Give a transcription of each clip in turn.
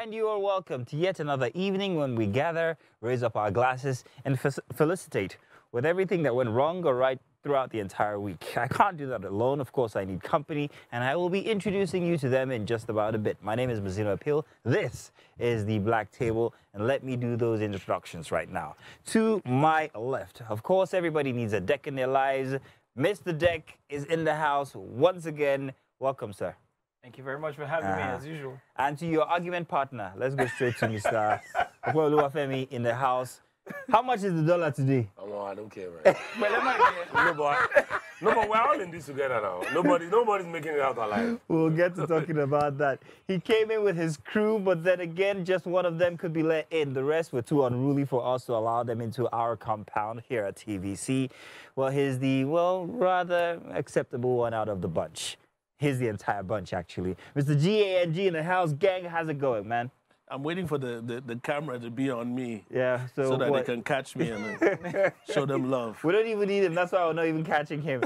And you are welcome to yet another evening when we gather, raise up our glasses, and felicitate with everything that went wrong or right throughout the entire week. I can't do that alone. Of course, I need company, and I will be introducing you to them in just about a bit. My name is Mazino Appeal. This is the Black Table, and let me do those introductions right now. To my left, of course, everybody needs a deck in their lives. Mr. Deck is in the house once again. Welcome, sir. Thank you very much for having me, as usual. And to your argument partner, let's go straight to Mr. Femi in the house. How much is the dollar today? Oh, I don't care, man. No, but we're all in this together now. Nobody's making it out alive. We'll get to talking about that. He came in with his crew, but then again, just one of them could be let in. The rest were too unruly for us to allow them into our compound here at TVC. Well, here's the, rather acceptable one out of the bunch. Here's the entire bunch, actually. Mr. G-A-N-G in the house. Gang, how's it going, man? I'm waiting for the camera to be on me. Yeah, so that they can catch me and show them love. We don't even need him. That's why we're not even catching him.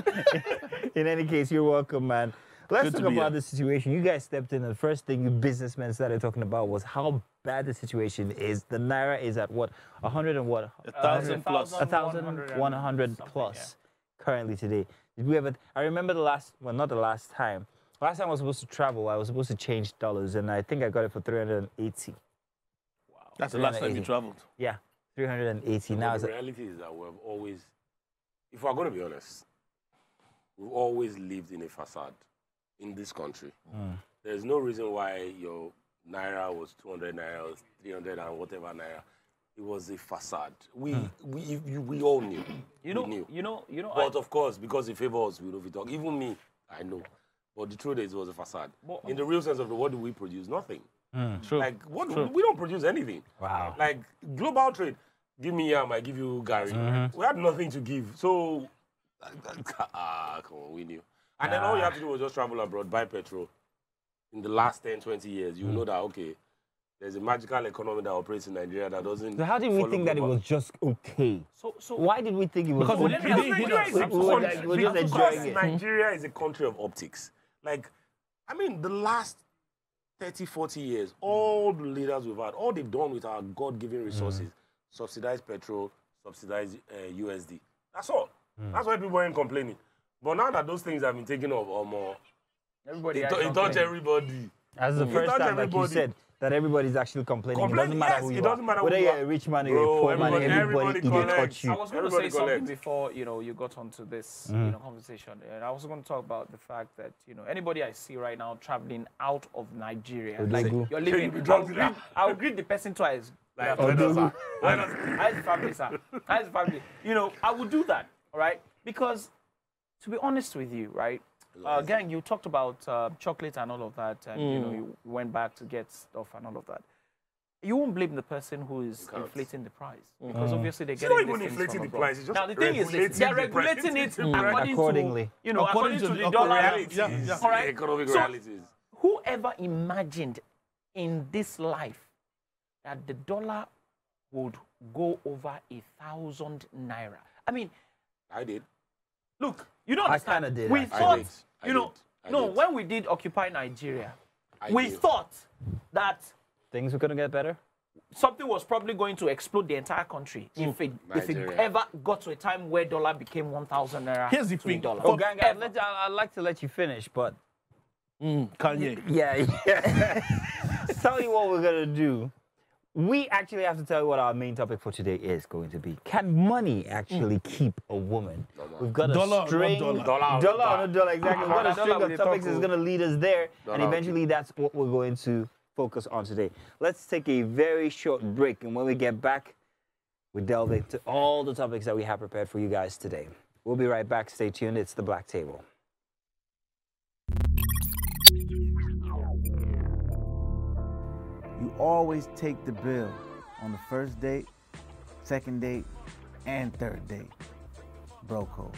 In any case, you're welcome, man. Let's talk about the situation. You guys stepped in, and the first thing you businessmen started talking about was how bad the situation is. The Naira is at what? 100 and what? 1,000 plus. 1,100 plus currently today. Did we ever? I remember the last, well, not the last time. Last time I was supposed to travel, I was supposed to change dollars, and I think I got it for 380. Wow. That's the last time you traveled? Yeah, 380. Now the reality is that we've always, if we're going to be honest, we've always lived in a facade in this country. There's no reason why your Naira was 200 Naira, 300 and whatever Naira. It was a facade. We all knew. You know. But of course, because it favors, we don't talk. Even me, I know. But the truth is, it was a facade. In the real sense of the word, do we produce? Nothing. True. Like, we don't produce anything. Wow. Like, global trade, give me yam, I give you Gary. We had nothing to give. So, come on, we knew. And then all you have to do was just travel abroad, buy petrol. In the last 10, 20 years, you know that, okay, there's a magical economy that operates in Nigeria that doesn't. So how did we think that it was just okay? So why did we think it was because okay? We're just enjoying it. Nigeria is a country of optics. Like, I mean, the last 30, 40 years, all the leaders we've had, all they've done with our God-given resources, subsidize petrol, subsidize USD. That's all. That's why people ain't complaining. But now that those things have been taken off, or more, it touched everybody. That's the first time, like you said, that everybody's actually complaining. It doesn't matter who you are. Whether you're a rich man or you're a poor man, everybody touch you. I was going to say something before, you got onto this, conversation. And I was going to talk about the fact that, anybody I see right now traveling out of Nigeria, like you're living, I'll greet the person twice. Like, how's the family, sir? How's the family? I would do that, all right? Because, to be honest with you, right? Gang, you talked about chocolate and all of that, and you went back to get stuff and all of that. You won't blame the person who is inflating the price, because obviously they're getting not even inflating the price. It's just now the thing is, they're regulating it accordingly. According to the dollar realities. All right? Economic realities. Whoever imagined in this life that the dollar would go over 1,000 Naira? I mean, I did. Look, you don't understand. I kind of did. We thought, when we did Occupy Nigeria, we thought that things were going to get better. Something was probably going to explode the entire country if it ever got to a time where dollar became 1,000 Naira. Here's the thing. Oh, gang, I'd like to let you finish, but Kanye. Yeah. Tell you what we're going to do. We actually have to tell you what our main topic for today is going to be. Can money actually keep a woman? We've got a string. Dollar, exactly. We've got a string of topics that's going to lead us there. And eventually that's what we're going to focus on today. Let's take a very short break. And when we get back, we delve into all the topics that we have prepared for you guys today. We'll be right back. Stay tuned. It's The Black Table. You always take the bill on the first date, second date, and third date. Bro code.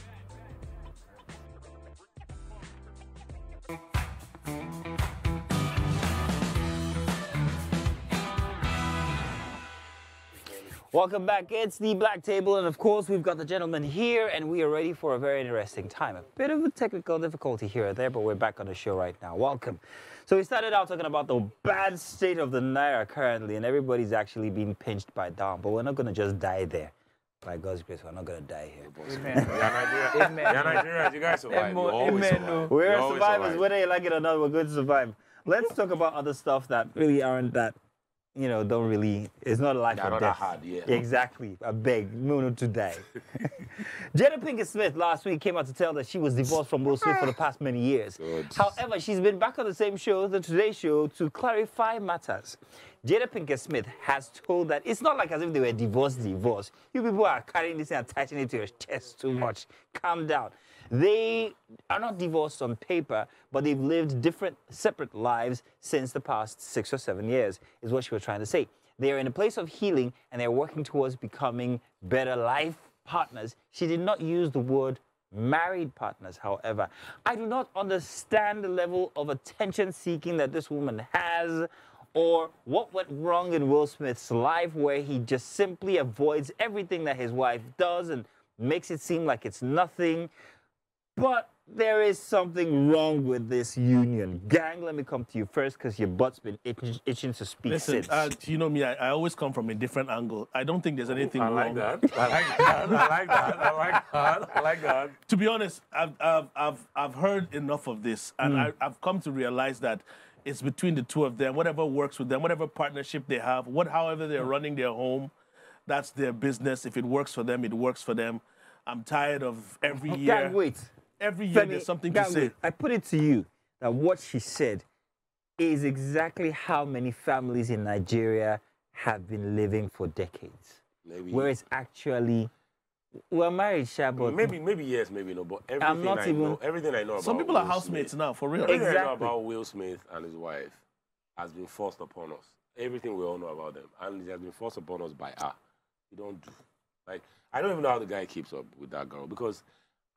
Welcome back. It's the Black Table, and of course, we've got the gentleman here, and we are ready for a very interesting time. A bit of a technical difficulty here or there, but we're back on the show right now. Welcome. So we started out talking about the bad state of the Naira currently, and everybody's actually being pinched by down, but we're not going to just die there. By God's grace, we're not going to die here. Amen. You're Nigerians, you guys survive. You always survive. We're survivors, whether you like it or not, we're going to survive. Let's talk about other stuff that really aren't that, you know, don't really, it's not a life or death. Hard, yeah. Exactly. I beg, no to die. Jada Pinkett Smith last week came out to tell that she was divorced from Will Smith for the past many years. Good. However, she's been back on the same show, the Today Show, to clarify matters. Jada Pinkett Smith has told that it's not like as if they were divorced. You people are carrying this and attaching it to your chest too much. Calm down. They are not divorced on paper, but they've lived different, separate lives since the past 6 or 7 years, is what she was trying to say. They are in a place of healing, and they're working towards becoming better life partners. She did not use the word married partners, however. I do not understand the level of attention-seeking that this woman has, or what went wrong in Will Smith's life where he just simply avoids everything that his wife does and makes it seem like it's nothing. But there is something wrong with this union. Gang, let me come to you first because your butt's been itching to speak. Listen, you know me, I always come from a different angle. I don't think there's anything wrong. I like that. I like that. To be honest, I've heard enough of this, and I've come to realize that it's between the two of them. Whatever works with them, whatever partnership they have, however they're running their home, that's their business. If it works for them, it works for them. I'm tired of every year. Can't wait. Every year there's something to say. I put it to you that what she said is exactly how many families in Nigeria have been living for decades. Maybe. Where it's actually, we're married, but maybe yes, maybe no. But everything I know about some people are housemates now, for real. Everything I know about Will Smith and his wife has been forced upon us. Everything we all know about them, and it has been forced upon us by her. We don't do. Like, I don't even know how the guy keeps up with that girl because.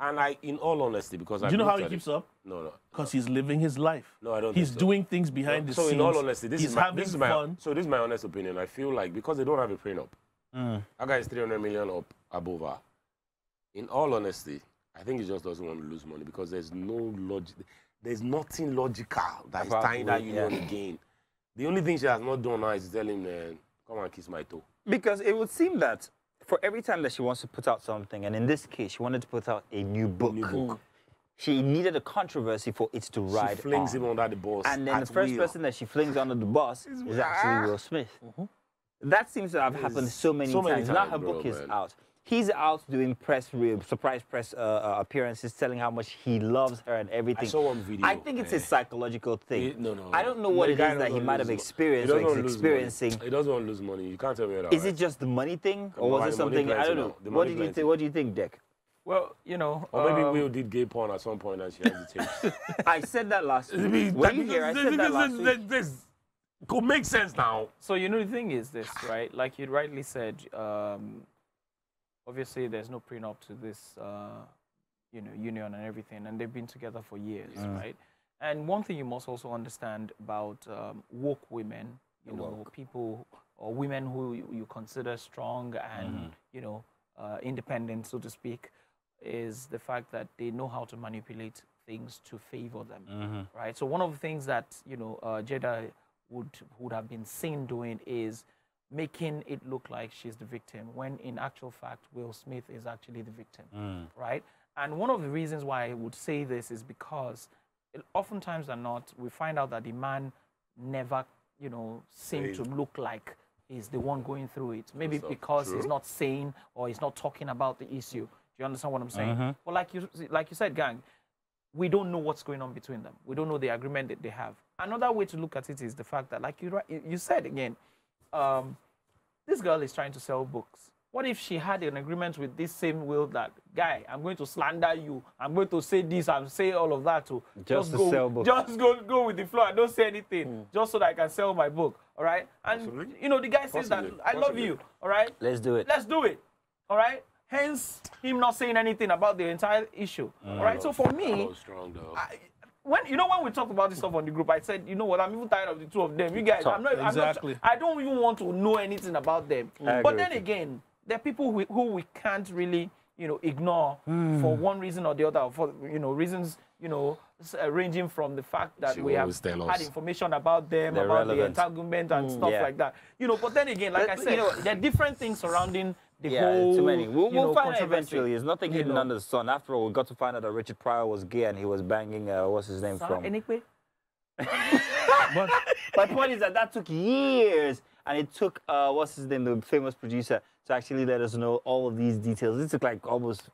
And in all honesty, because do you know how he keeps up? No. Because he's living his life. No, I don't. He's doing things behind the scenes. So in all honesty, this is my honest opinion. I feel like because they don't have a prenup, that guy is 300 million up above her. In all honesty, I think he just doesn't want to lose money because there's no logic. There's nothing logical that is tying that union again. The only thing she has not done now is tell him, "Come and kiss my toe." Because it would seem that. For every time that she wants to put out something, and in this case, she wanted to put out a new book. She needed a controversy for it to ride. She flings him under the bus. And then the first person that she flings under the bus is actually Will Smith. That seems to have happened so many times. Now her book is out. He's out doing surprise press appearances, telling how much he loves her and everything. I saw one video. I think it's a psychological thing. I don't know what it is that he might have experienced or he's experiencing. He doesn't want to lose money. You can't tell me that. Is it just the money thing, or was it something? I don't know. What do you think, Dick? Well, you know, or maybe Will did gay porn at some point and she has the tapes. I said that last week. Were you here? I said that last week. This could make sense now. So you know the thing is this, right? Like you rightly said. Obviously, there's no prenup to this, union and everything, and they've been together for years, right? And one thing you must also understand about woke women, people or women who you consider strong and independent, so to speak, is the fact that they know how to manipulate things to favor them, right? So one of the things that Jada would have been seen doing is making it look like she's the victim, when in actual fact, Will Smith is actually the victim, right? And one of the reasons why I would say this is because oftentimes than not, we find out that the man never, seemed to look like he's the one going through it. Maybe because he's not sane or he's not talking about the issue. Do you understand what I'm saying? Well, like you said, gang, we don't know what's going on between them. We don't know the agreement that they have. Another way to look at it is the fact that, like you said again, this girl is trying to sell books. What if she had an agreement with this same Will that, guy, I'm going to slander you, I'm going to say this and say all of that to just sell books. Just go with the flow and don't say anything, just so that I can sell my book, all right? And, the guy says that, I love you, all right? Let's do it. Let's do it, all right? Hence, him not saying anything about the entire issue, all right? So for me, when we talked about this stuff on the group, I said, you know what, I'm even tired of the two of them. You guys, I don't even want to know anything about them. But then again, there are people who we can't really, ignore for one reason or the other, for reasons, ranging from the fact that we have had information about them, about the entanglement and stuff like that. But then again, like I said, there are different things surrounding the whole. Too many. We'll find out eventually. There's nothing hidden under the sun. After all, we got to find out that Richard Pryor was gay and he was banging what's his name from. Anyway. But my point is that took years, and it took what's his name, the famous producer, to actually let us know all of these details. It took like almost.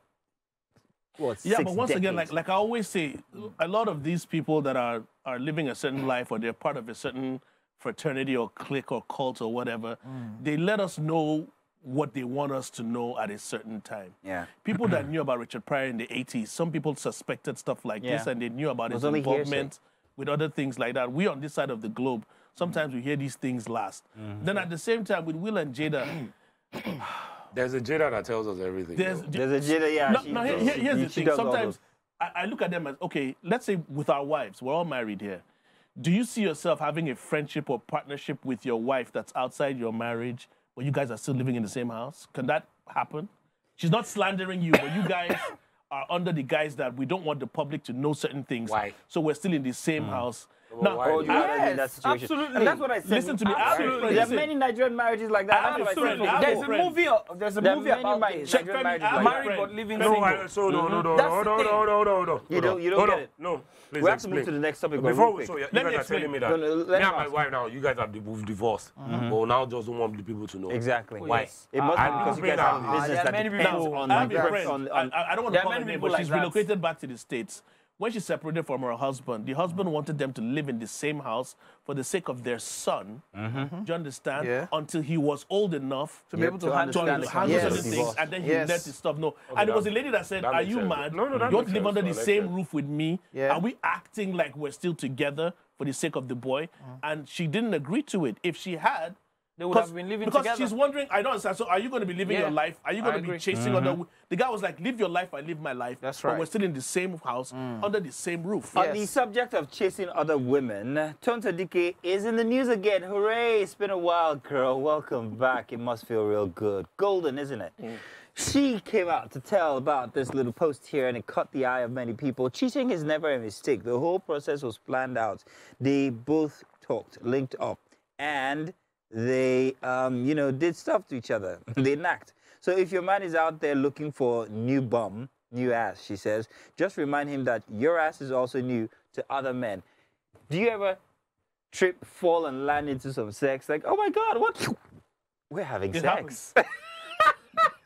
But once again, like I always say, a lot of these people that are living a certain life, or they're part of a certain fraternity or clique or cult or whatever, they let us know what they want us to know at a certain time. Yeah. People that knew about Richard Pryor in the 80s, some people suspected stuff like this, and they knew about his involvement with other things like that. We on this side of the globe, sometimes we hear these things last. Then at the same time, with Will and Jada, there's a Jada that tells us everything. There's a Jada, yeah. Here's the thing. Sometimes I look at them as, okay, let's say with our wives, we're all married here. Do you see yourself having a friendship or partnership with your wife that's outside your marriage, but you guys are still living in the same house? Can that happen? She's not slandering you, but you guys are under the guise that we don't want the public to know certain things. Why? So we're still in the same house. Well, now, yes, absolutely. And that's what I said. Listen to me. Absolutely. There are many Nigerian marriages like that. There's a movie about this. Married but living single. No. You don't get it. No. Please we have to move to the next topic. Before, so you guys are telling me that me and my wife now, you guys have divorced. But now just don't want the people to know. Exactly. Why? It must be because you guys have a business that depends on I don't want to call her name, but she's relocated back to the States. When she separated from her husband, the husband wanted them to live in the same house for the sake of their son. Do you understand? Yeah. Until he was old enough to be able to handle certain things, and then he let his stuff know. And there was a lady that said, "Are you mad? No, you want to live under the same roof with me? Are we acting like we're still together for the sake of the boy?" And she didn't agree to it. If she had, they would have been living together. Because she's wondering, I don't understand. So are you going to be living your life? Are you going to be chasing other? The guy was like, live your life, I live my life. That's right. But we're still in the same house, under the same roof. On the subject of chasing other women, Tonta Dike is in the news again. Hooray, it's been a while, girl. Welcome back. It must feel real good. Golden, isn't it? She came out to tell about this little post here, and it caught the eye of many people. Cheating is never a mistake. The whole process was planned out. They both talked, linked up, and they, did stuff to each other. They knacked. So if your man is out there looking for new bum, new ass, she says, just remind him that your ass is also new to other men. Do you ever trip, fall, and land into some sex? Like, oh my God, what? We're having sex.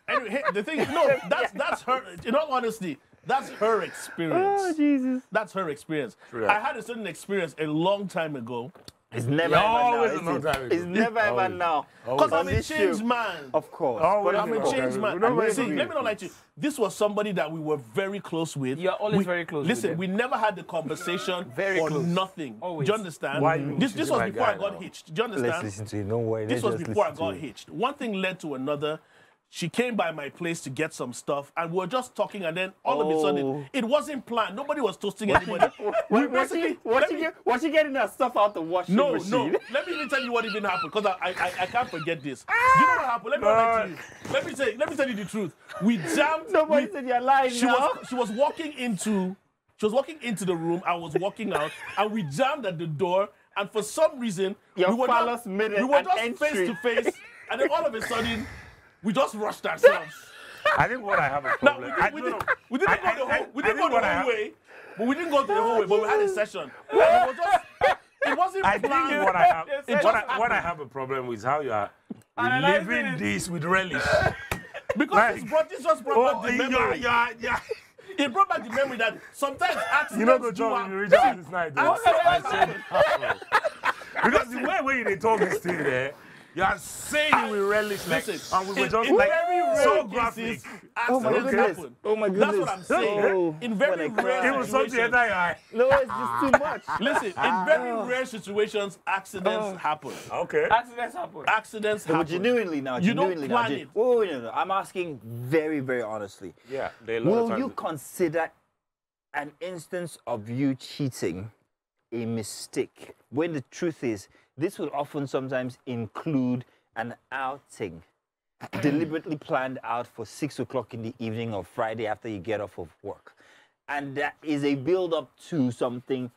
Anyway, the thing is, no, that's her, in all honesty, that's her experience. Oh, Jesus. That's her experience. True. I had a certain experience a long time ago. It's never ever now. It's never ever now. Because I'm a changed man. Of course. But I'm a changed man. See, let me not lie to you. This was somebody that we were very close with. You're always very close Listen, with we never had the conversation or nothing. Always. Do you understand? Why this was before I got hitched. Do you understand? Let's listen to you. Don't worry. This was before I got hitched. One thing led to another. She came by my place to get some stuff, and we were just talking, and then all of a sudden, it wasn't planned. Nobody was toasting anybody. Was she getting that stuff out the washing machine? No. Let me even tell you what even happened, because I can't forget this. Do you know what happened? Let me lie to you. Let me tell you the truth. We jammed. Nobody said you're lying now. She was walking into the room. I was walking out, and we jammed at the door. And for some reason, we were just face to face, and then all of a sudden, we just rushed ourselves. I think what I have a problem. We didn't go the whole way, but we didn't go the whole way. But we had a session. It wasn't I planned. think what I have a problem with is how you are living this with relish. Because this just brought back the memory. It brought back the memory that sometimes accidents you know the job you reach out this night. Because the way they talk this thing there. You are saying it with relish, like, and we were just in like very so graphic. Oh my goodness! Oh my goodness! That's what I'm saying. In very rare situations, no, it's just too much. Listen, in very rare situations, accidents happen. Okay. Accidents happen. But genuinely now, you don't plan it. No. I'm asking very, very honestly. Yeah. Will you consider an instance of you cheating a mistake? When the truth is, this will often sometimes include an outing deliberately planned out for 6 o'clock in the evening of Friday after you get off of work. And that is a build-up to something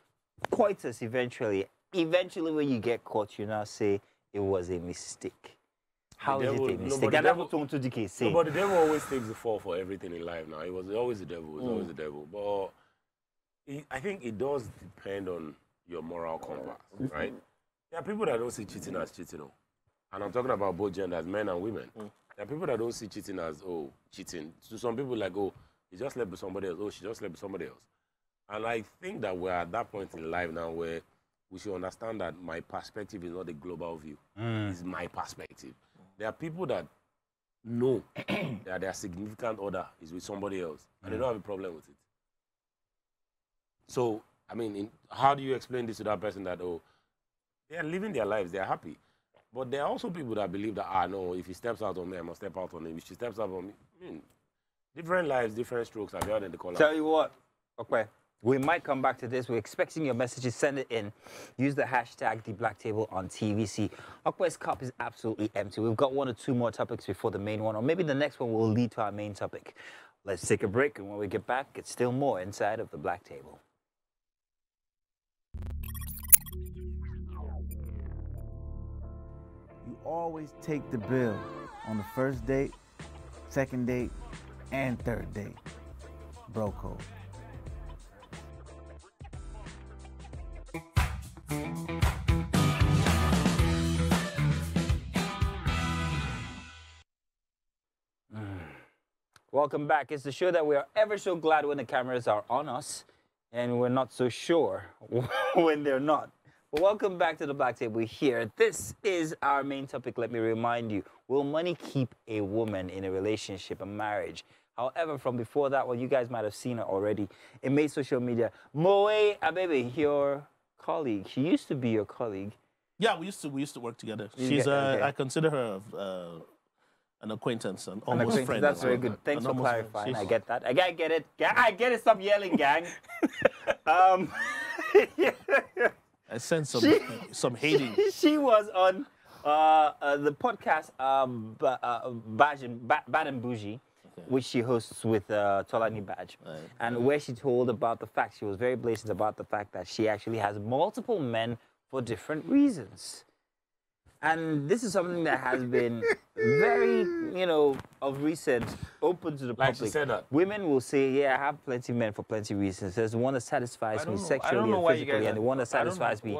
coitus eventually. Eventually, when you get caught, you now say it was a mistake. How is it a mistake? But the devil always takes the fall for everything in life now. It was always the devil. It was always the devil. But I think it does depend on your moral compass, right? There are people that don't see cheating as cheating. And I'm talking about both genders, men and women. There are people that don't see cheating as, oh, cheating. To some people, like, oh, he just slept with somebody else. Oh, she just slept with somebody else. And I think that we're at that point in life now where we should understand that my perspective is not a global view. It's my perspective. There are people that know that their significant other is with somebody else, and they don't have a problem with it. So, I mean, how do you explain this to that person that, oh, they are living their lives, they are happy? But there are also people that believe that, no, if he steps out on me, I must step out on him. If she steps out on me, different lives, different strokes, are there in the color. Tell you what, okay, we might come back to this. We're expecting your messages. Send it in. Use the hashtag #TheBlackTable on TVC. Okwe's cup is absolutely empty. We've got 1 or 2 more topics before the main one, or maybe the next one will lead to our main topic. Let's take a break, and when we get back, it's still more inside of the Black Table. You always take the bill on the first date, second date, and third date. Bro code. Welcome back. It's the show that we are ever so glad when the cameras are on us, and we're not so sure when they're not. But welcome back to the Black Table here. This is our main topic. Let me remind you, will money keep a woman in a relationship, a marriage? However, from before that one, you guys might have seen her already. It made social media. Moe Abebe, your colleague. She used to be your colleague. Yeah, we used to work together. She's okay. I consider her an acquaintance, an almost friend. That's very good. Thanks for clarifying. I get that. I get it. I get it. Stop yelling, gang. I sense some hating. She was on the podcast Bad and Bougie, which she hosts with Tolani Badge, and where she told about the fact, she was very blatant about the fact that she actually has multiple men for different reasons. And this is something that has been very, of recent, open to the public. Like she said that. Women will say, yeah, I have plenty of men for plenty of reasons. There's the one that satisfies me sexually and physically, and the one that satisfies me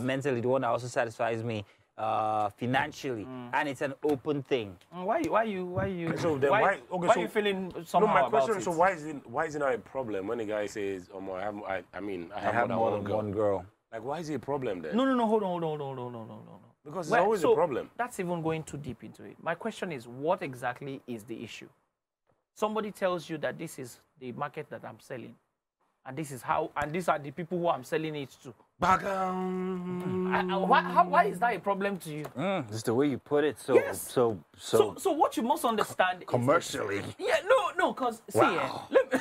mentally, the one that also satisfies me financially. And it's an open thing. Why you feeling somehow No, my question about is, so why is it not a problem when a guy says, I have more than one girl? Like, why is it a problem then? No, hold on. Because it's always a problem. That's even going too deep into it. My question is, what exactly is the issue? Somebody tells you that this is the market that I'm selling, and this is how, and these are the people who I'm selling it to. Why is that a problem to you? Just the way you put it. So, yes. so what you must understand commercially. Is no, because wow. See, let me.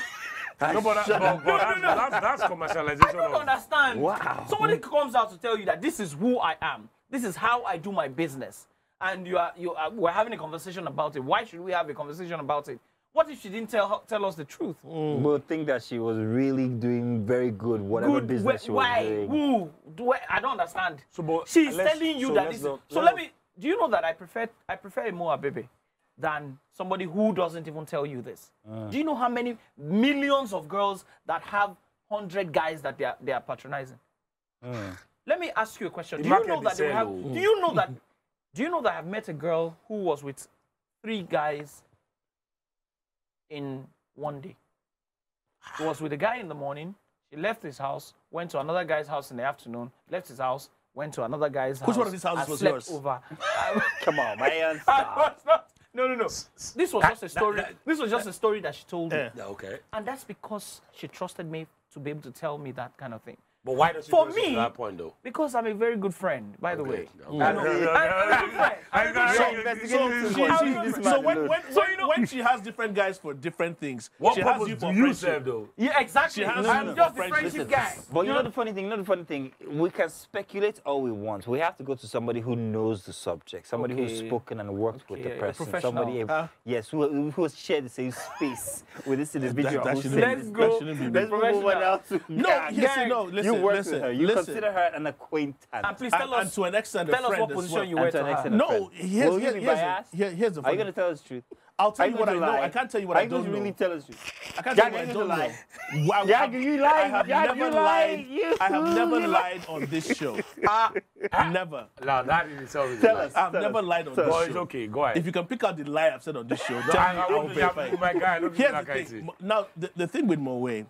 No, but that's commercialization. I don't understand. Wow. Somebody comes out to tell you that this is who I am. This is how I do my business. And we're having a conversation about it. Why should we have a conversation about it? What if she didn't tell us the truth? We'll think that she was really doing very good, whatever business she was doing. Who? I don't understand. She's telling you that this. Let me. Do you know that I prefer a Moa Bebe than somebody who doesn't even tell you this? Do you know how many millions of girls that have 100 guys that they are patronizing? Let me ask you a question. Do you know that I've met a girl who was with 3 guys in one day? She was with a guy in the morning. She left his house, went to another guy's house in the afternoon, left his house, went to another guy's house. Which one of these houses was yours? Over. Come on, man. No. This was just a story. This was just a story that she told me. Okay. And that's because she trusted me to be able to tell me that kind of thing. But why does she For go me, to that point, though? Because I'm a very good friend, by the way. Okay. So when she has different guys for different things, What she has purpose you do for you friendship. serve, though? Yeah, exactly. She has I'm you just for a friendship. friendship guy. But you know the funny thing, we can speculate all we want. We have to go to somebody who knows the subject, somebody who's Okay. spoken and worked with the Okay, a person, professional. somebody yes, who has shared the same space with this individual. that who shouldn't said- Let's go. shouldn't be me. Let's move on now to No, Gang. yes, Gang. no, listen, You work listen, with her. You listen. consider her an acquaintance. And please tell And us, to an extent, a tell us friend what as position well. you And were to an to her. extent, a No, friend. here's Will you be biased? here's the Are you funny. going to tell us the truth? I'll tell Are you what I going to know. lie? I can't tell you what Are I you don't going to really know. tell us the truth? I can't tell Gang, you what I you don't lie. know. Wow, Gang, you lie. I have Gang, never you lie. lied. You I have never lie. lied on this show. Never. No, that in itself is Tell a lie. us. I've never lied on But this it's show. okay, go ahead. If you can pick out the lie I've said on this show, No, tell me, I I will won't verify it. my guy, I don't Here's think the I thing. see. Now, the thing with Moe,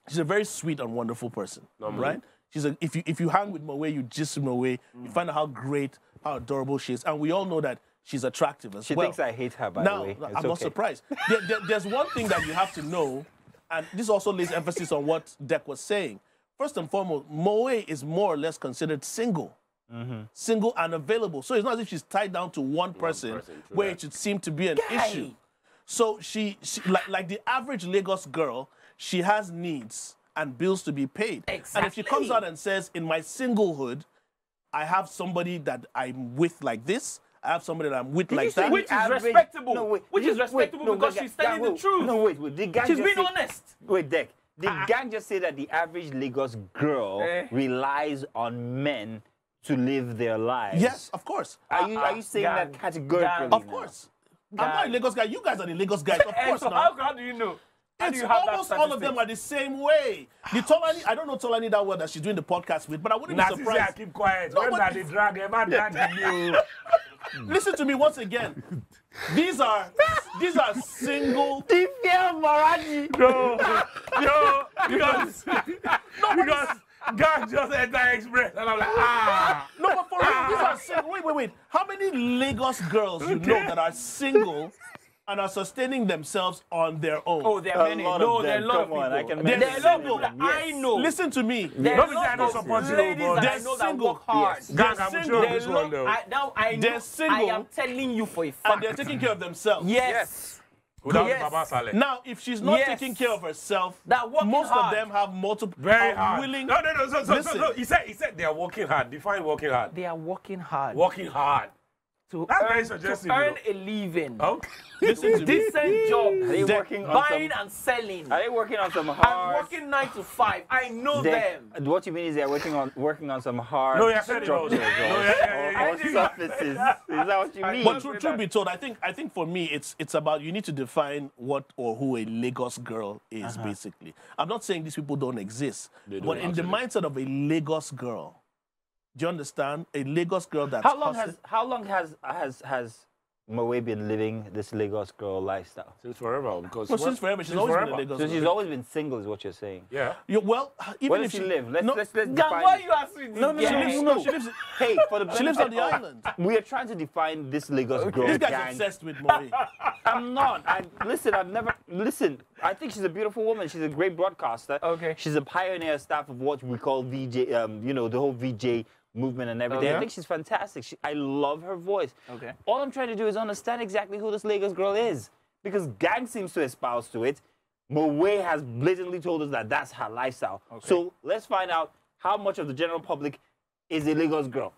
she's a very sweet and wonderful person, right? If you hang with Moe, you gist with Moe, you find out how great, how adorable she is, and we all know that she's attractive as She well. thinks I hate her, by Now, the way. I'm not surprised. There's one thing that you have to know, and this also lays emphasis on what Dek was saying. First and foremost, Moe is more or less considered single. Single and available. So it's not as if she's tied down to one person true where that. it should seem to be an issue. So she like the average Lagos girl, she has needs and bills to be paid. And if she comes out and says, in my singlehood, I have somebody that I'm with like this, I have somebody that I'm with like that. Which is average- respectable. No, wait, Which is wait, respectable no, because gang, she's telling gang, the truth. No, wait. The gang She's just being say- honest. Wait, Dek. The gang just say that the average Lagos girl relies on men to live their lives. Yes, of course. Are you saying that gang, categorically? gang. Of course. I'm not a Lagos guy. You guys are the Lagos guys. Of course So not. how do you know? How do It's you have that almost all of them statistic? are the same way. The Tolani, I don't know Tolani that well that she's doing the podcast with, but I wouldn't be That's easy, I surprised. keep quiet. No, When but that they drag, ever drag you. Listen to me once again. These are single. No, because God just enter express, and I'm like, ah. No, but for real, these are single. Wait. How many Lagos girls you know that are single and are sustaining themselves on their own? Oh, there are many. lot No, of there are a them. lot of Come on, people. I can There are a mention lot of them. people that I know. Listen to me. There No, are because lots I don't of support you, ladies but- that I They're know that single. work hard. Yes. Gang, They're I'm single. sure this one, though. Now I know. They're single. I am telling you for a And fact. they're taking care of themselves. Yes. Without Yes. Baba Saleh. Now, if she's not Yes. taking care of herself, That working most hard. of them have multiple. Very are hard. Willing, No. Listen. So, he said they are working hard. Define working hard. They are working hard Working hard. to That's very earn, suggestive, to earn you a living. Okay. listen to me. Decent job. Are they working on Buying some? and selling. Are they working on some I'm hard? working 9 to 5. I know them. What you mean is they're working on some hard No, you said it structures also. No, or, yeah. or surfaces. Is that what you mean? But truth be told, I think for me, it's about you need to define what or who a Lagos girl is, basically. I'm not saying these people don't exist, They but don't, in the mindset of a Lagos girl, do you understand? A Lagos girl that's How long has Moe been living this Lagos girl lifestyle? Since forever, because Well, since forever, she's always been a Lagos So girl. she's always been single, is what you're saying. yeah. Well, even Where if does she live? Let's Gang, define. why you asking this? No, guy? she lives. Hey, for the She lives on the benefit of- island. We are trying to define this Lagos girl This guy's gang. obsessed with Moe. I'm not. Listen. I think she's a beautiful woman. She's a great broadcaster. Okay. She's a pioneer staff of what we call VJ. The whole VJ movement and everything. I Okay. think she's fantastic. I love her voice. Okay. All I'm trying to do is understand exactly who this Lagos girl is, because gang seems to espouse to it. Moe has blatantly told us that that's her lifestyle. So let's find out how much of the general public is a Lagos girl.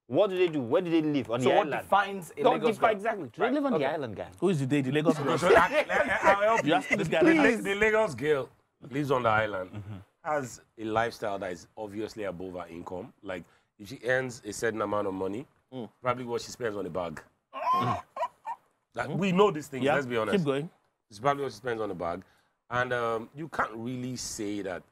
What do they do? Where do they live? On So the what island? defines a Don't Lagos define girl? exactly. Do they live on the island, gang? Who is the Lagos girl? So I'll help You you. asking this guy? The Lagos girl lives on the island, has a lifestyle that is obviously above her income. Like, if she earns a certain amount of money, probably what she spends on the bag. We know these things, Yeah, let's be honest. keep going. It's probably what she spends on the bag. And you can't really say that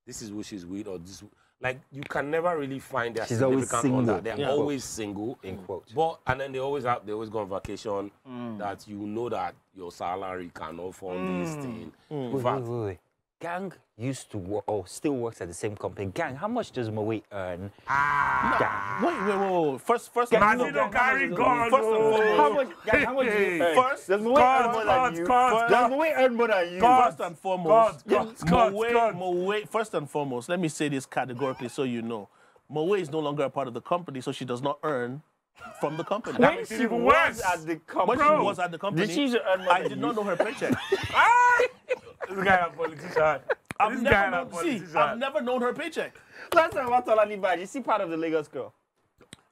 this is who she's with or this. Like, you can never really find their She's always significant single. other. They're Yeah. always single. In quotes. But, and then they always go on vacation that you know that your salary cannot fund this thing. In fact, Wait. Gang used to work or still works at the same company. Gang, how much does Moe earn? Wait. First Gang, carry gun. How much do you earn? First, does Moe earn more than you? Does Moe earn more than you? First and foremost, Moe, first and foremost, let me say this categorically so you know. Moe is no longer a part of the company, so she does not earn from the company. When she was at the company, when she was at the company, did she earn more I than did you? not know her paycheck. This guy a politician. I've never known her paycheck. Let's talk about Tolani Baj. Is she part of the Lagos girl?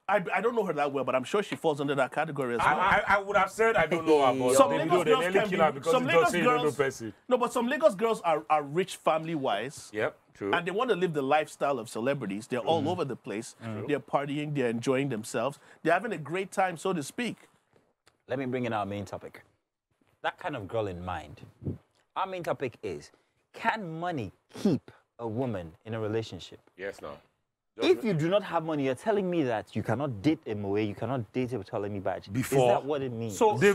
I don't know her that well, but I'm sure she falls under that category as well. I would have said I don't know her, but Some they Lagos girls nearly can kill be- her because some he Lagos just say you don't know girls- person. No, but some Lagos girls are rich family-wise. Yep, true. And they want to live the lifestyle of celebrities. They're all over the place. They're partying. They're enjoying themselves. They're having a great time, so to speak. Let me bring in our main topic. That kind of girl in mind. Our main topic is, can money keep a woman in a relationship? Yes, no. If you do not have money, you're telling me that you cannot date a Moe, you cannot date a Tolani Baj. Before. Is that what it means? They've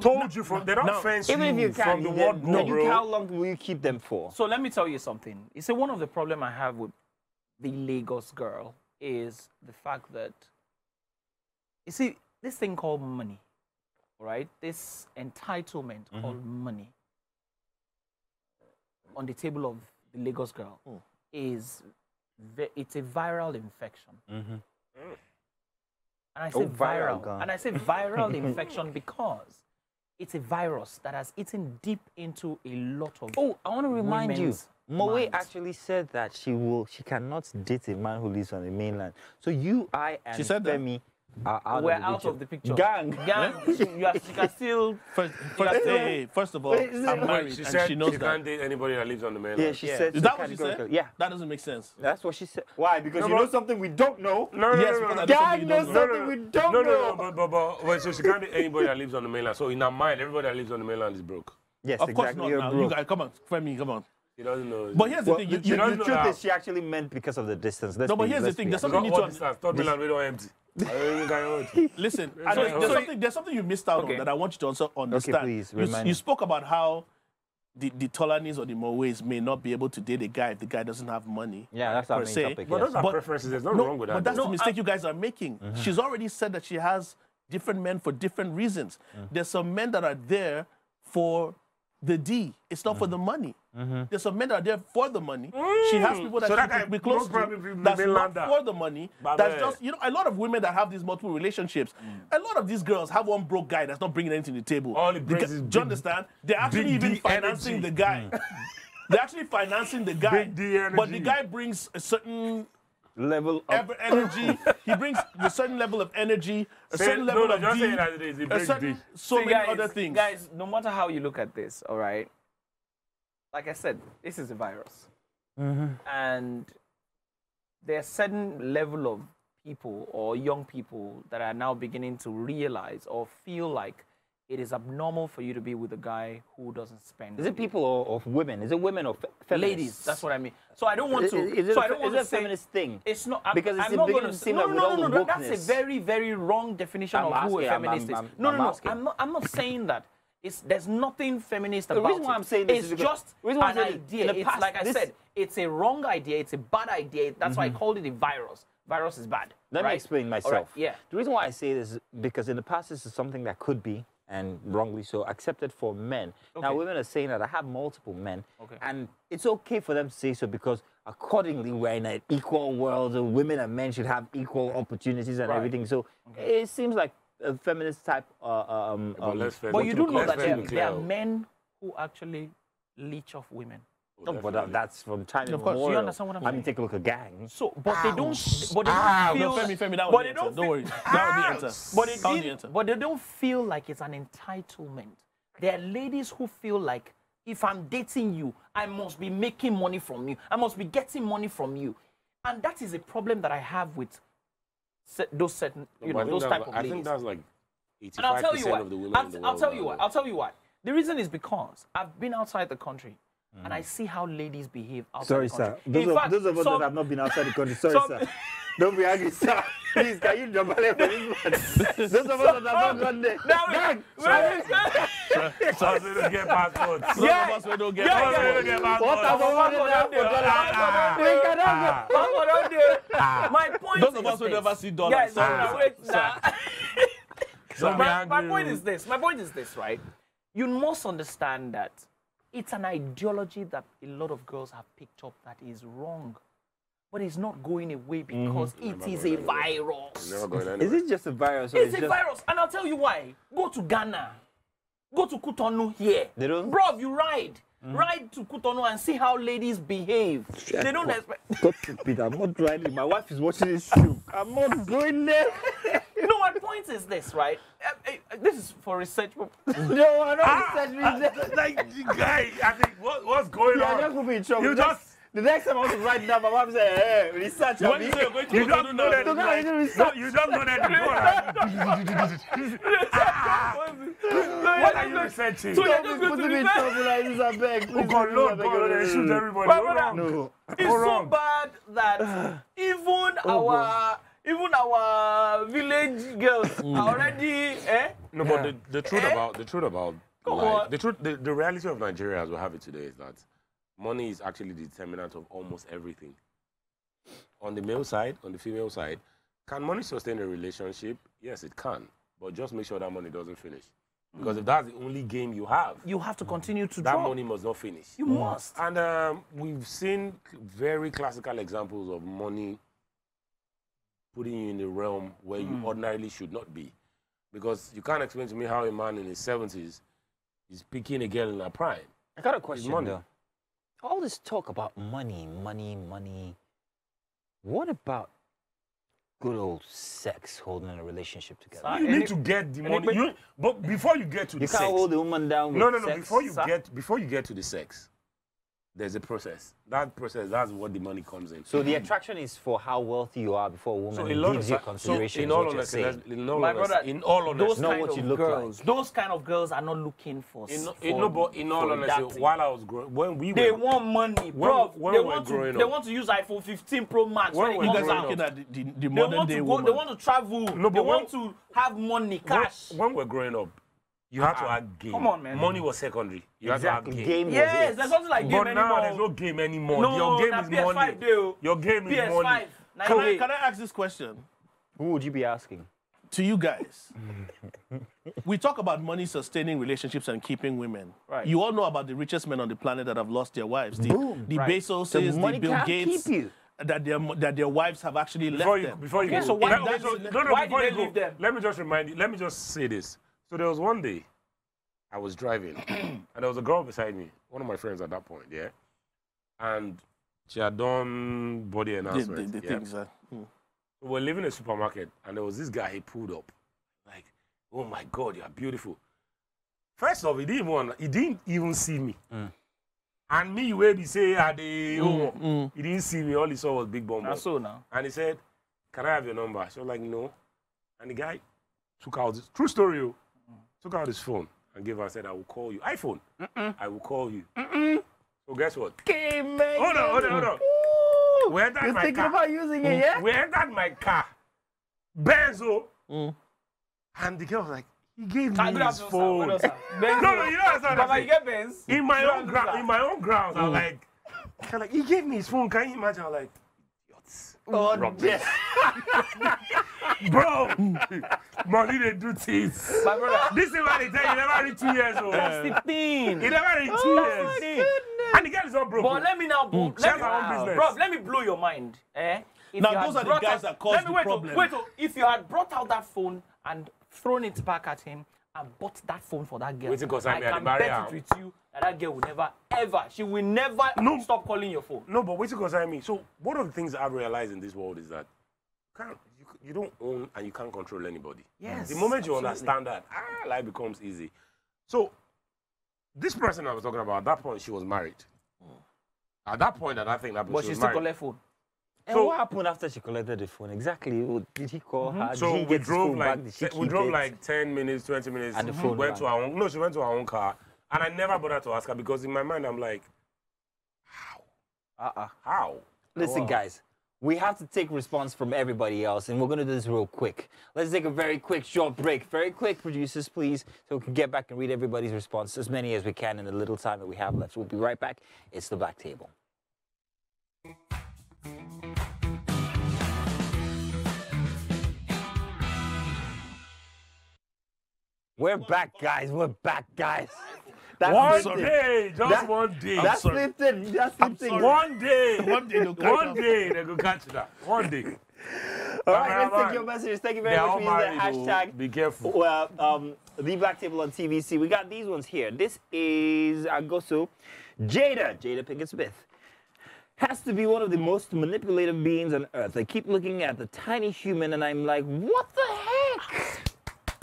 told you from, they don't no, fence even if you can, from the word go, then bro. how long will you keep them for? So let me tell you something. You see, one of the problem I have with the Lagos girl is the fact that, you see, this thing called money, right? This entitlement called money on the table of the Lagos girl is, it's a viral infection. And I say viral. God. And I say viral infection because it's a virus that has eaten deep into a lot of Oh, I want to remind you, women's Moe minds. actually said that she cannot date a man who lives on the mainland. So you, I, and She said that? Femi are out We're of the out picture. of the picture. Gang. You can still. First of all, I'm married, She and said she knows she that. can't date anybody that lives on the mainland. Yeah, she said. Is so that what she said? categorically. Yeah. That doesn't make sense. That's what she said. Why? Because No, you but- know something we don't know. No, Yes, because I know something Gang you knows don't know. something we don't know. but wait, so she can't date anybody that lives on the mainland. So in her mind, everybody that lives on the mainland is broke. Yes, Of course exactly. not. You're Now. broke. You guys, come on, Femi, come on. He doesn't know. But here's the Well, thing. the don't know truth that. is she actually meant because of the distance. No, but here's the thing. There's something you need to Third mainland, we don't empty. listen. Okay. There's something you missed out on that I want you to also understand. please, You remind me. spoke about how the Tolanis or the Moes may not be able to date a guy if the guy doesn't have money. Yeah, that's our per main se. topic. But yes. those are But- preferences. There's nothing wrong with that. But that's though. the mistake you guys are making. She's already said that she has different men for different reasons. There's some men that are there for the D. It's not for the money. There's some men that are there for the money. She has people that So she that guy could be close most probably to. be That's not mainlander. for the money. But That's yeah. just, you know, a lot of women that have these multiple relationships, a lot of these girls have one broke guy that's not bringing anything to the table. All he brings is Do big- you understand? They're actually big even D financing energy. the guy. They're actually financing the guy. Big D But the energy. guy brings a certain level of energy. He brings a certain level of energy, a certain level of just D, say it as it is. He a brings certain, D. so See, many guys, other things. Guys, no matter how you look at this, all right, like I said, this is a virus. And there's a certain level of people or young people that are now beginning to realize or feel like it is abnormal for you to be with a guy who doesn't spend. Is it people or women? Is it women or feminists? Ladies, that's what I mean. So I don't want to. Is it so a, I don't is want it to a say feminist thing? it's not Because it's I'm not beginning going to to seem no, like no, with no, all no, the no. That's a wokeness. very, very wrong definition I'm of who a asking, feminist is. I'm No, asking. I'm not saying that. There's nothing feminist The about reason why it. I'm saying this it's is because- just the reason why I'm an saying it, idea. in the It's past, like I this- said, it's a wrong idea. It's a bad idea. That's why I called it a virus. Virus is bad. Let me right? explain myself. All right, yeah. The reason why I say this is because in the past this is something that could be, and wrongly so, accepted for men. Now Okay. women are saying that I have multiple men, Okay. and it's okay for them to say so because accordingly we're in an equal world. So women and men should have equal opportunities and Right. everything. So it seems like a feminist type. But let's face But it. you do know Let's that face there it, are Cleo. men who actually leech off women. No, but that's from time Of course. immemorial. You understand what I'm I mean, saying? take a look at gangs. So, but they don't. But they don't No, feel. Femi, that but was they the don't answer. Don't feel- worry. That was the answer. But That was the they, answer. but they don't feel like it's an entitlement. There are ladies who feel like if I'm dating you, I must be making money from you. I must be getting money from you, and that is a problem that I have with those certain, you But I know, think those that's type of I ladies. think that's like And I'll tell you 85% what. of the women in the I'll world. tell you are what. like- I'll tell you what. The reason is because I've been outside the country. And I see how ladies behave outside Sorry, the country. sir. In fact, Those of us some- that have not been outside the country, sorry, some- sir. Don't be angry, sir. Please, can you jump on for this one? Those of us that have not gone there. Now, Gang, wait. Some we don't get passports. Some of us we don't get passports. We don't get passports. My point Those is of us will this. never see dollars. My point is this. My point is this, right? You must understand that it's an ideology that a lot of girls have picked up that is wrong. But it's not going away because it is a virus. Is it just a virus? Or It's a virus. And I'll tell you why. Go to Ghana. Go to Cotonou here. They don't... Bro, you ride. Ride to Cotonou and see how ladies behave. They don't expect... God forbid, I'm not riding. My wife is watching this show. I'm not going there. No, my point is this, right? This is for research. No, I'm not researching. Like, guy, I think, what's going on? I'm not going to be in trouble. You just... The next time I want to write down, my mom say, hey, research on me. You don't know that. No, you don't know that. What are you researching? So you're just going to be in trouble like this, I beg. Oh, God, Lord, God, shoot everybody. No. It's so bad that even our village girls are already, No, but the truth about life, the reality of Nigeria as we have it today is that money is actually the determinant of almost everything. On the male side, on the female side, can money sustain a relationship? Yes, it can. But just make sure that money doesn't finish. Because if that's the only game you have to continue to that draw. money must not finish. You must. And we've seen very classical examples of money putting you in a realm where you ordinarily should not be. Because you can't explain to me how a man in his 70s is picking a girl in her prime. I got a question, though. All this talk about money. What about good old sex holding a relationship together? You need to get the money. But before you get to the sex... You can't hold the woman down with sex. No. Before you get to the sex, there's a process. That process, that's what the money comes in. So the attraction is for how wealthy you are before a woman gives you consideration. In all honesty, those kind of girls are not looking for. In all honesty, while I was growing, they want money, bro. They want to use iPhone 15 Pro Max when it comes out. Looking at the modern day woman. They want to travel. They want to have money, cash. When we're growing up, you had to have game. Come on, man. Money was secondary. You had to have game. Yes, there's something like game anymore. But now there's no game anymore. No, your game is PS5 money. Deal. Your game is PS5. money. Can I ask this question? Who would you be asking? To you guys. We talk about money sustaining relationships and keeping women. Right. You all know about the richest men on the planet that have lost their wives. The Bezoses, the Bill Gates. That their wives have actually left them. Before you go. So why did they leave them? Let me just remind you. Let me just say this. So there was one day I was driving and there was a girl beside me, one of my friends at that point, yeah? And she had done body enhancement. The things that... We were leaving a supermarket and there was this guy, he pulled up. Like, oh my God, you're beautiful. First off, he didn't even see me. And me, where he say, he didn't see me, all he saw was big bomb. So now. And he said, can I have your number? She was like, no. And the guy took out this, true story, took out his phone and gave her and said, I will call you. iPhone. I will call you. So guess what? Okay, man. Hold on. We entered You're my thinking car. about using it, yeah? We entered my car. Benzo. And the girl was like, he gave me his phone. No, you know what I'm you get Benz? In my own grounds, I'm like, he gave me his phone. Can you imagine? I'm like, Oh, yes. Bro, money they do things. My brother. This is why they tell you never reach 2 years old. That's the thing. He never reached 2 years. And the girl is not broke. But let me now, bro, let me blow your mind. Now those are the guys that cause the problem. Wait, if you had brought out that phone and thrown it back at him and bought that phone for that girl, I can bet it with you that girl will never, ever, she will never stop calling your phone. No, but wait till concern me. So one of the things I've realized in this world is that you don't own and you can't control anybody. Yes. The moment you understand that, life becomes easy. So this person I was talking about, at that point, she was married. At that point, I think that but she still collect phone. And what happened after she collected the phone? Exactly. Did he call her? So we drove like 10 minutes, 20 minutes. And the phone went to our own. No, she went to her own car. And I never bothered to ask her because in my mind, I'm like, how? How? Listen, guys, we have to take response from everybody else, and we're going to do this real quick. Let's take a very quick, short break. Very quick, producers, please, so we can get back and read everybody's response, as many as we can in the little time that we have left. We'll be right back. It's The Black Table. We're back, guys. We're back, guys. That's one day, just one day. That's Lipton. That's Lipton. One day. One day, they go catch that. One day. All right, let's take your messages. Thank you very much for using the hashtag. Be careful. Well, The Black Table on TVC. We got these ones here. This is Agoso. Jada Pinkett Smith. Has to be one of the most manipulative beings on earth. I keep looking at the tiny human and I'm like, what the heck?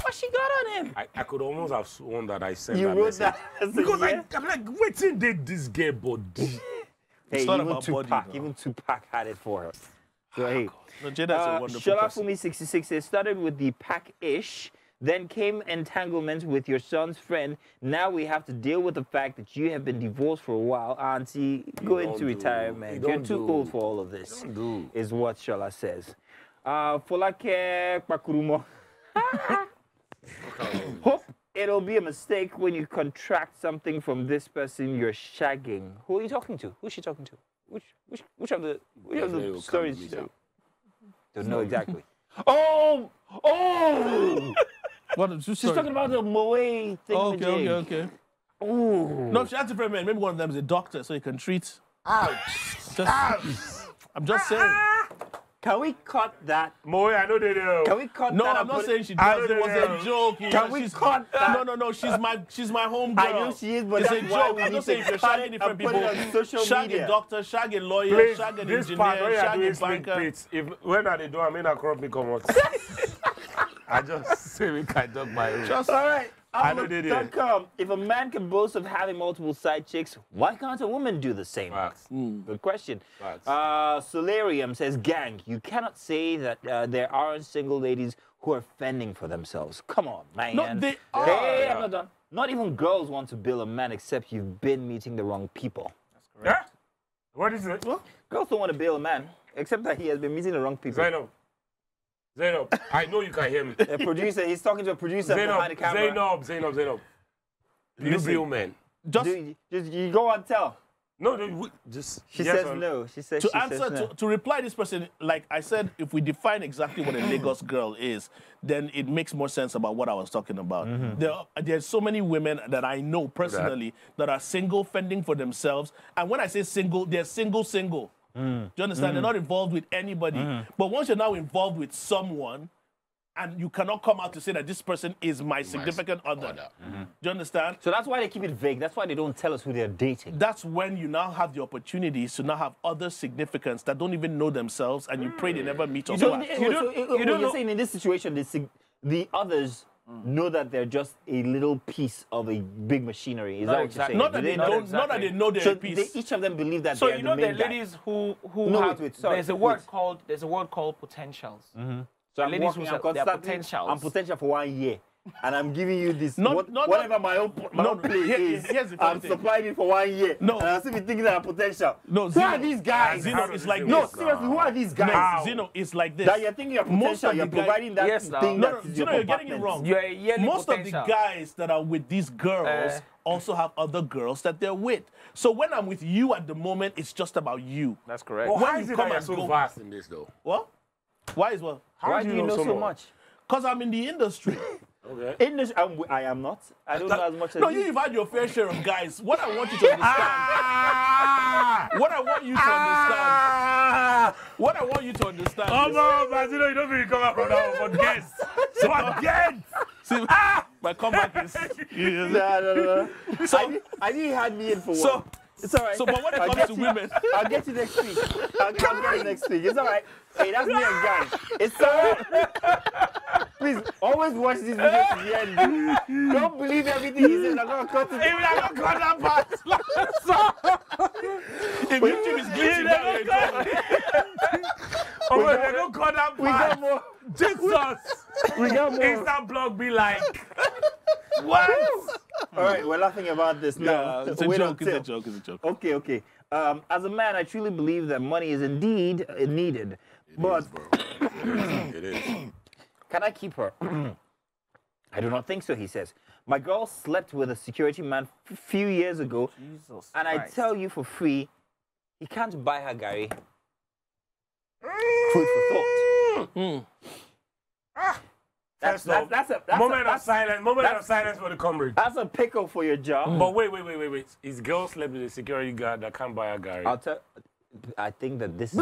What she got on him? I could almost have sworn that I said you that wrote message. that because I'm like, waiting did this girl body? Hey, even Tupac had it for her. So hey, no, Jada's a wonderful person. Shalafumi 66 says, started with the pack-ish, then came entanglement with your son's friend. Now we have to deal with the fact that you have been divorced for a while. Auntie, go into retirement. You're too old for all of this, is what Shala says. Folake Pakurumo. Hope it'll be a mistake when you contract something from this person you're shagging. Who are you talking to? Who's she talking to? Which of the stories? Don't know exactly. Oh! What? She's talking about the Moe thing. Okay. Oh. No, she has different men. Maybe one of them is a doctor, so he can treat. Ouch! I'm just saying. Can we cut that? Moe, I know they do. Can we cut no, that? No, I'm not saying she does. It was a joke. Can we cut that? No. She's my home I girl. know she is, but it's that's a why joke. we I'm need not saying if you're to cut shagging it different and put it people. on social Shag media. a doctor, shag a lawyer, Please, shag an this engineer, part where shag you're a banker. If when are they doing? I mean, I crop me come out. I just say we can talk my own. All right. I know they did. If a man can boast of having multiple side chicks, why can't a woman do the same? Good question. Solarium says, gang, you cannot say that there aren't single ladies who are fending for themselves. Come on, man. No, they are. Hey, I'm not done. Not even girls want to bill a man except you've been meeting the wrong people. That's correct. Yeah? What is it? What? Girls don't want to bill a man except that he has been meeting the wrong people. Zainab, I know you can hear me. A producer, he's talking to a producer behind the camera. Zainab. Do you bill men? Just you go and tell. No, just. She says no. She says to answer no. To reply this person, like I said, if we define exactly what a Lagos girl is, then it makes more sense about what I was talking about. There's so many women that I know personally that are single, fending for themselves, and when I say single, they're single. Do you understand? They're not involved with anybody. But once you're now involved with someone, and you cannot come out to say that this person is my significant other. Do you understand? So that's why they keep it vague. That's why they don't tell us who they're dating. That's when you now have the opportunities to now have other significants that don't even know themselves, and you pray they never meet us. You're saying in this situation, the others know that they're just a little piece of a big machinery. Is that what you're saying? Not that they know they're a piece. Each of them believe that so they're the main guy. So you know the ladies who have... There's a word called potentials. So ladies who are potentials. I'm potential for 1 year. And I'm giving you this, whatever my own play is, I'm supplying it for 1 year. No. And I'm still thinking that I'm potential. No, who are these guys? Zeno, it's like no, this. seriously, who are these guys? Zeno, it's like this. That you're thinking you're potential, you're providing that thing that is Zeno, you're getting it wrong. You're a yearly Most potential. of the guys that are with these girls also have other girls that they're with. So when I'm with you at the moment, it's just about you. That's correct. Well, why is it that you're so vast in this, though? What? Why is what? Why do you know so much? Because I'm in the industry. Okay. I am not. I don't know as much as you. No, you've had your fair share of guys. What I want you to understand. What I want you to understand. Oh no, Basilo, you don't really come out from that one. Forget. See, my comeback is. No. So I knew you had me in for one. It's all right. So, but when it comes to women, I'll get you next week. I'll get you next week. It's all right. Hey, that's me and guys. It's all right. Please, always watch this video to the end. Don't believe everything he says. I'm going to cut it. Even I'm going to cut that part. If YouTube is glitching down, we don't cut that part. We got more. Jesus. We got more. Insta blog be like, what? All right, we're laughing about this now. It's a joke. Okay. As a man, I truly believe that money is indeed needed. But bro. It is. can I keep her? I do not think so, he says. My girl slept with a security man a few years ago, Jesus and I Christ. tell you for free, he can't buy her, Gary. Food for thought. That's a Moment of silence for the comrade. That's a pickle for your job. But wait. His girl slept with a security guard that can't buy a Gary. I think that this is...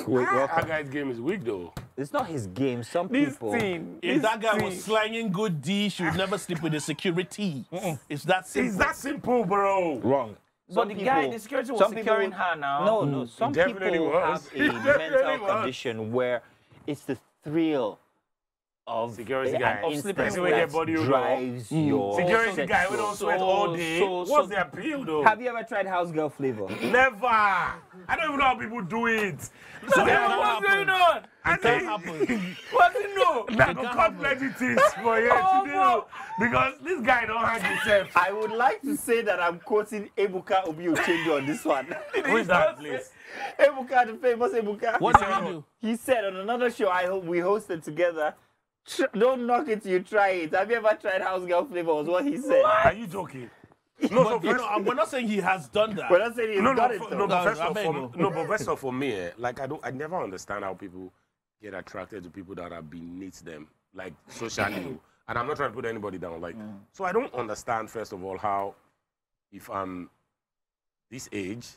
Wait, That guy's game is weak, though. it's not his game. Some This people... thing. If that guy was slanging good D, she would never sleep with a security. It's that simple. It's that simple, bro. Wrong. But the guy, the security was some people- securing her now. No. Some definitely people was. have a mental condition where it's the thrill of Security an guy. instinct Sleeping with your that body raw. drives your Security guy, we sexual- don't sweat all day. What's the appeal, though? Have you ever tried house girl flavor? Never. I don't even know how people do it. What's going on? I Can't think happen. What's it no? that could cut plenty things for you Oh, today, bro. because this guy don't hang himself. I would like to say that I'm quoting Ebuka Obiochendu on this one. Who is that, please? Ebuka, the famous Ebuka. What did he do? He said on another show we hosted together, don't knock it till you try it. Have you ever tried house girl flavor? Was what he said. Are you joking? No, so You know, we're not saying he has done that. We're not saying he's no, got no, it for, though. no, but first I off, beg for, you. no, but first off, for me, like I never understand how people get attracted to people that are beneath them, like socially. And I'm not trying to put anybody down, like. So I don't understand, first of all, how if I'm this age,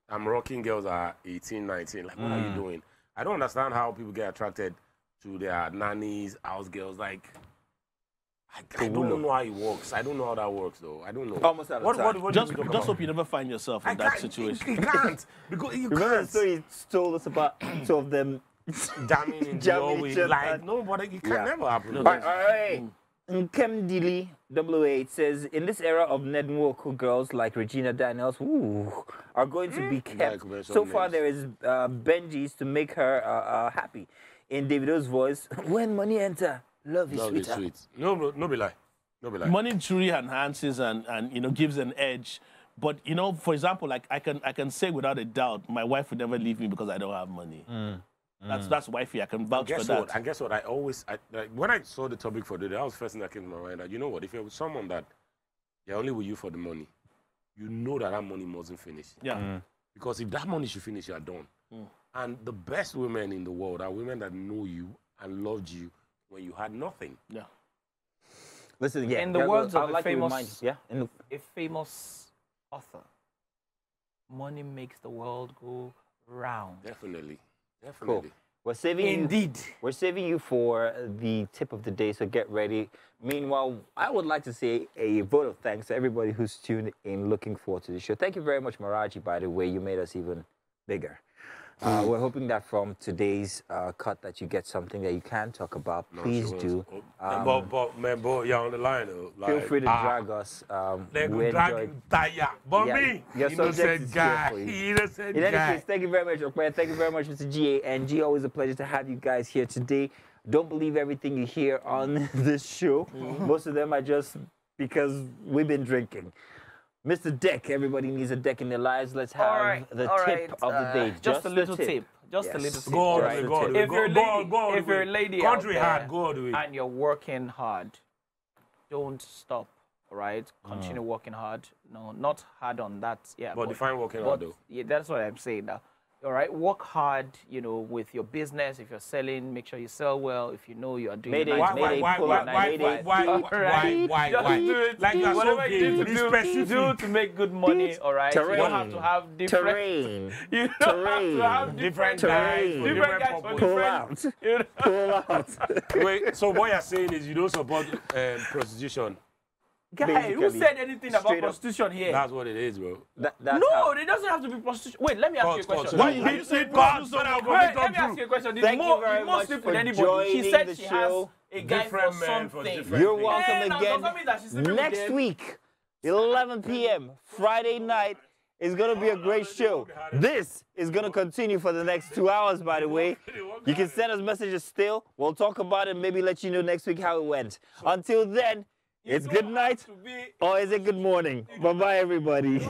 I'm rocking girls that are 18, 19. Like, what are you doing? I don't understand how people get attracted to their nannies, house girls, like. I don't know how it works. I don't know how that works, though. I don't know. Almost out of time. What Just, do you talk just about? hope you never find yourself in that situation. You can't. Because you Remember the can't. story he told us about two of them Jamming in the Jamming hallway. each other. Like, no, but it can Yeah. never happen. All right. Nkem Dili 008 says, in this era of Nednwoku girls like Regina Daniels are going to be kept. Like, So far, names. there is Benji's to make her happy. In Davido's voice, when money enter, love is No, it's sweeter. sweet. No be lie. No be lie. Money truly enhances and you know gives an edge. But you know, for example, like I can say without a doubt, my wife would never leave me because I don't have money. That's wifey. I can vouch for Guess that. what? And guess what? Like, when I saw the topic for today, that was the first thing that came to my mind. That, you know what? If you're with someone that they're only with you for the money, you know that money mustn't finish. Yeah. Because if that money should finish, you're done. And the best women in the world are women that know you and loved you when you had nothing. Yeah. Listen, yeah. In the yeah, words I of would a like to famous- remind you, A famous author. Money makes the world go round. Definitely. Cool. Definitely. We're saving Indeed. We're saving you for the tip of the day, so get ready. Meanwhile, I would like to say a vote of thanks to everybody who's tuned in, looking forward to the show. Thank you very much, Maraji, by the way. You made us even bigger. We're hoping that from today's cut that you get something that you can talk about. Please do. But you're on the line, though. Feel Like, free to drag us. They We could drag enjoyed- you tire. But Yeah, me, your subject is innocent here guy. for you. Innocent In any guy. case, thank you very much, Okwe. Thank you very much, Mr. GANG. Always a pleasure to have you guys here today. Don't believe everything you hear on this show. Most of them are just because we've been drinking. Mr. Deck, everybody needs a deck in their lives. Let's have the tip of the day. Just a the little tip. Just a Yes. little tip. Go all the Right. way, go all the way. If you're a lady, go all the if you're a way. lady Country out there hard, go all the way. and you're working hard, don't stop. All right, continue working hard. No, not hard on that. Yeah, But define working hard, though. Yeah, that's what I'm saying now. All right, work hard. You know, with your business. If you're selling, make sure you sell well. If you know you are doing Mayday, nine to Mayday, five, pull up, Mayday. why? All right. Just do it. Like you're so Whatever you need gay, to be do, specific. do to make good money. All right, you don't have to Terrain. have different. Terrain. You don't have to have Different different guys Terrain. for different guys for purposes. Pull different. out. You know? Pull out. Wait, so what you're saying is you don't support prostitution? Guy, who Basically, said anything about straight up. prostitution here? That's what it is, bro. That's No, how- it doesn't have to be prostitution. Wait, let me ask you a question. Why you said God, so that Wait, let me ask you a question. Did Thank you Mo very much sleep for with anybody? She joining said the she show. has a guy Different for men for something. different You're things. welcome Now, again. does that mean that she's sleeping with Next them? week, 11 p.m., Friday night, is going to be a great show. This is going to continue for the next 2 hours, by the way. You can send us messages still. We'll talk about it, maybe let you know next week how it went. Until then, it's good night, or is it good morning? Bye-bye, everybody.